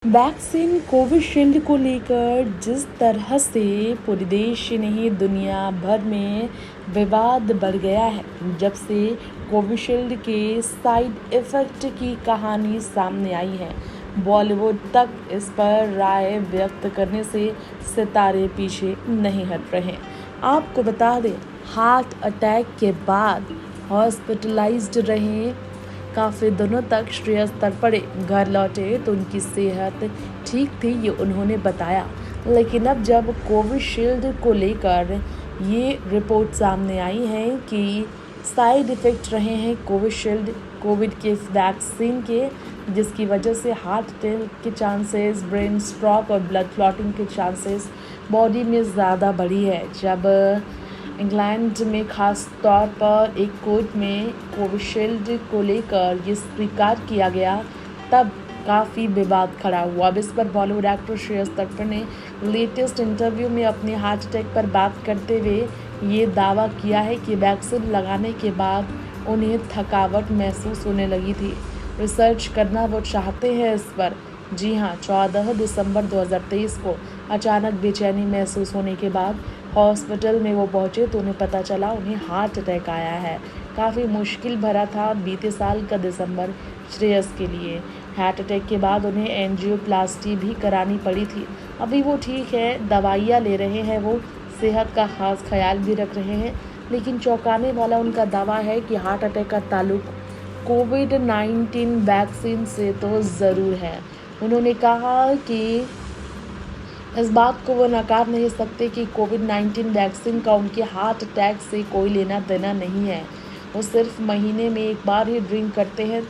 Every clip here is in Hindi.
वैक्सीन कोविशील्ड को लेकर जिस तरह से पूरे देश ही नहीं दुनिया भर में विवाद बढ़ गया है, जब से कोविशील्ड के साइड इफ़ेक्ट की कहानी सामने आई है, बॉलीवुड तक इस पर राय व्यक्त करने से सितारे पीछे नहीं हट रहे। आपको बता दें, हार्ट अटैक के बाद हॉस्पिटलाइज्ड रहे, काफ़ी दिनों तक श्रेयस तड़पड़े, घर लौटे तो उनकी सेहत ठीक थी, ये उन्होंने बताया। लेकिन अब जब कोविशील्ड को लेकर ये रिपोर्ट सामने आई है कि साइड इफ़ेक्ट रहे हैं कोविड के वैक्सीन के, जिसकी वजह से हार्ट अटैक के चांसेस, ब्रेन स्ट्रोक और ब्लड क्लॉटिंग के चांसेस बॉडी में ज़्यादा बढ़ी है। जब इंग्लैंड में खास तौर पर एक कोर्ट में कोविशील्ड को लेकर ये स्वीकार किया गया, तब काफ़ी विवाद खड़ा हुआ। अब इस पर बॉलीवुड एक्टर श्रेयस तड़पड़ ने लेटेस्ट इंटरव्यू में अपने हार्ट अटैक पर बात करते हुए ये दावा किया है कि वैक्सीन लगाने के बाद उन्हें थकावट महसूस होने लगी थी। रिसर्च करना वो चाहते हैं इस पर। जी हाँ, 14 दिसंबर 2023 को अचानक बेचैनी महसूस होने के बाद हॉस्पिटल में वो पहुंचे तो उन्हें पता चला उन्हें हार्ट अटैक आया है। काफ़ी मुश्किल भरा था बीते साल का दिसंबर श्रेयस के लिए। हार्ट अटैक के बाद उन्हें एंजियोप्लास्टी भी करानी पड़ी थी। अभी वो ठीक है, दवाइयाँ ले रहे हैं, वो सेहत का खास ख्याल भी रख रहे हैं, लेकिन चौंकाने वाला उनका दावा है कि हार्ट अटैक का ताल्लुक कोविड-19 वैक्सीन से तो ज़रूर है। उन्होंने कहा कि इस बात को वो नकार नहीं सकते कि कोविड-19 वैक्सीन का उनके हार्ट अटैक से कोई लेना देना नहीं है। वो सिर्फ महीने में एक बार ही ड्रिंक करते हैं,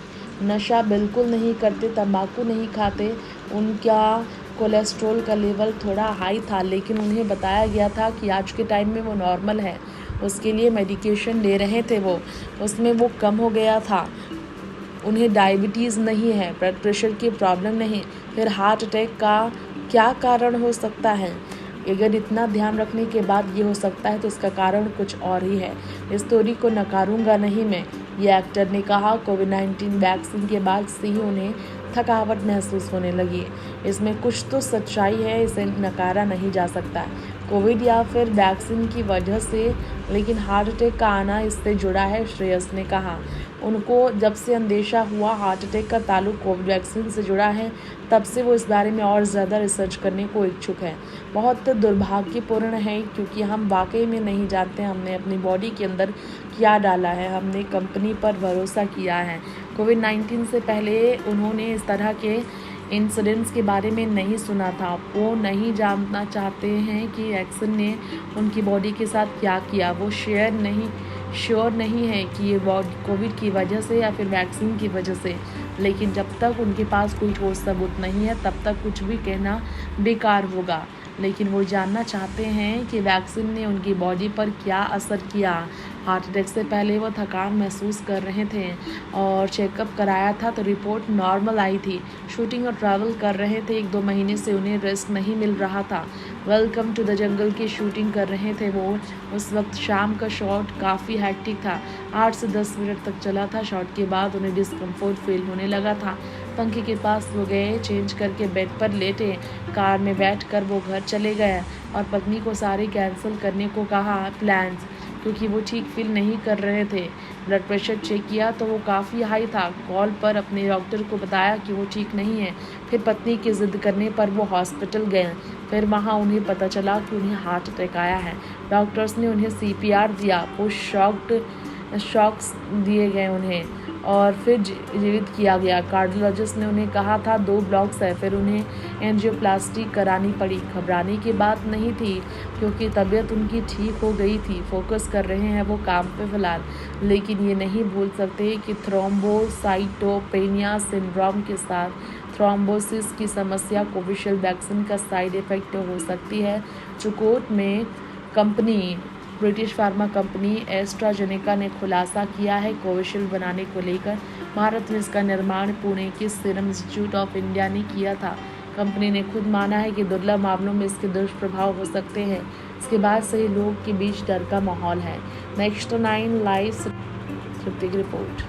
नशा बिल्कुल नहीं करते, तंबाकू नहीं खाते। उनका कोलेस्ट्रॉल का लेवल थोड़ा हाई था, लेकिन उन्हें बताया गया था कि आज के टाइम में वो नॉर्मल है। उसके लिए मेडिकेशन ले रहे थे, वो उसमें वो कम हो गया था। उन्हें डायबिटीज़ नहीं है, ब्लड प्रेशर की प्रॉब्लम नहीं। फिर हार्ट अटैक का क्या कारण हो सकता है? अगर इतना ध्यान रखने के बाद ये हो सकता है तो इसका कारण कुछ और ही है। इस स्टोरी को नकारूंगा नहीं मैं, ये एक्टर ने कहा। कोविड-19 वैक्सीन के बाद से ही उन्हें थकावट महसूस होने लगी। इसमें कुछ तो सच्चाई है, इसे नकारा नहीं जा सकता। कोविड या फिर वैक्सीन की वजह से, लेकिन हार्ट अटैक का आना इससे जुड़ा है, श्रेयस ने कहा। उनको जब से अंदेशा हुआ हार्ट अटैक का ताल्लुक कोविड वैक्सीन से जुड़ा है, तब से वो इस बारे में और ज़्यादा रिसर्च करने को इच्छुक है। बहुत दुर्भाग्यपूर्ण है, क्योंकि हम वाकई में नहीं जानते हमने अपनी बॉडी के अंदर क्या डाला है। हमने कंपनी पर भरोसा किया है। कोविड-19 से पहले उन्होंने इस तरह के इंसिडेंट्स के बारे में नहीं सुना था। वो नहीं जानना चाहते हैं कि वैक्सीन ने उनकी बॉडी के साथ क्या किया। वो श्योर नहीं है कि ये कोविड की वजह से या फिर वैक्सीन की वजह से। लेकिन जब तक उनके पास कोई ठोस सबूत नहीं है, तब तक कुछ भी कहना बेकार होगा। लेकिन वो जानना चाहते हैं कि वैक्सीन ने उनकी बॉडी पर क्या असर किया। हार्ट अटैक से पहले वो थकान महसूस कर रहे थे और चेकअप कराया था तो रिपोर्ट नॉर्मल आई थी। शूटिंग और ट्रैवल कर रहे थे, 1-2 महीने से उन्हें रेस्ट नहीं मिल रहा था। वेलकम टू द जंगल की शूटिंग कर रहे थे वो। उस वक्त शाम का शॉट काफ़ी हैक्टिक था, 8 से 10 मिनट तक चला था। शॉट के बाद उन्हें डिस्कम्फर्ट फील होने लगा था। पंखे के पास वो गए, चेंज करके बेड पर लेटे, कार में बैठकर वो घर चले गए और पत्नी को सारे कैंसिल करने को कहा प्लान्स, क्योंकि वो ठीक फील नहीं कर रहे थे। ब्लड प्रेशर चेक किया तो वो काफ़ी हाई था। कॉल पर अपने डॉक्टर को बताया कि वो ठीक नहीं है। फिर पत्नी की ज़िद करने पर वो हॉस्पिटल गए। फिर वहाँ उन्हें पता चला कि उन्हें हार्ट अटैक आया है। डॉक्टर्स ने उन्हें CPR दिया, वो शॉक्स दिए गए उन्हें और फिर जीवित किया गया। कार्डियोलॉजिस्ट ने उन्हें कहा था 2 ब्लॉक्स है। फिर उन्हें एंजियोप्लास्टी करानी पड़ी। घबराने की बात नहीं थी, क्योंकि तबीयत उनकी ठीक हो गई थी। फोकस कर रहे हैं वो काम पे फिलहाल। लेकिन ये नहीं भूल सकते कि थ्रोम्बोसाइटोपेनिया सिंड्रोम के साथ थ्रोम्बोसिस की समस्या कोविशील्ड वैक्सीन का साइड इफ़ेक्ट हो सकती है, जो कोर्ट में ब्रिटिश फार्मा कंपनी एस्ट्राजेनेका ने खुलासा किया है। कोविशील्ड बनाने को लेकर भारत में इसका निर्माण पुणे के सीरम इंस्टीट्यूट ऑफ इंडिया ने किया था। कंपनी ने खुद माना है कि दुर्लभ मामलों में इसके दुष्प्रभाव हो सकते हैं। इसके बाद से ही लोगों के बीच डर का माहौल है। Next 9 live report.